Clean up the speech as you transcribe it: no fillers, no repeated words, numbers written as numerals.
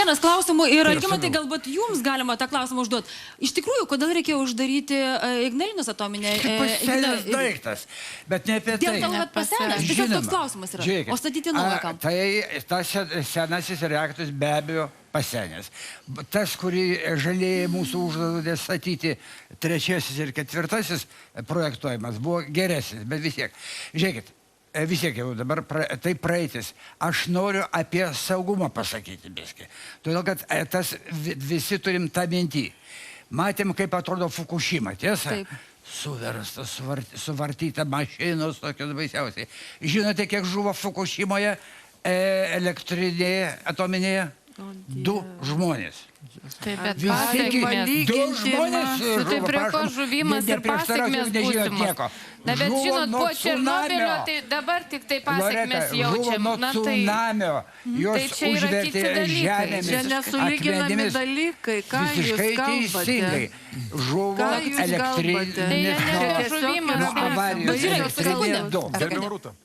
vienas klausimų ir Algimantai, galbūt jums galima tą klausimą užduoti. Iš tikrųjų, kodėl reikėjo uždaryti Ignalinos atominę? Pasenęs daiktas, bet ne apie tai. Dėl to, kad pasenęs, tiesiog toks klausimas yra. O statyti naują kam? Tai tas senasis reaktorius be abejo pasenęs. Tas, kurį žalieji mūsų uždavė statyti, trečiasis ir ketvirtasis projektuojamas, buvo geresnis, bet vis tiek. Žiūrėkit. Vis tiek jau dabar tai praeitis. Aš noriu apie saugumą pasakyti biskį. Todėl, kad tas visi turim tą mintį. Matėm, kaip atrodo Fukushima, tiesa? Taip. Suverstas, suvartyta mašinos, tokios baisiausiai. Žinote, kiek žuvo Fukushimoje elektrinėje, atominėje? 2 žmonės. Taip, bet Visi pasiekmės. 2 žmonės Nu, tai prie ko žuvimas ir pasiekmės būsimas. Na, bet žinot, po Černobylio, tai dabar tik tai pasiekmes jaučiam. Žuvo nuo tsunamio. Jos čia yra kiti užvertė dalykai. žemėmis, Čia nesulyginami akmenimis. dalykai. Ką jūs Visiškai kalbate? teisingai. Žuvo Ką jūs kalbate? Tai elektrinis ne žuvimas, nuo avarijos Bet žiūrėkit, elektrinė sekundę. 2. Gerbiama Rūta.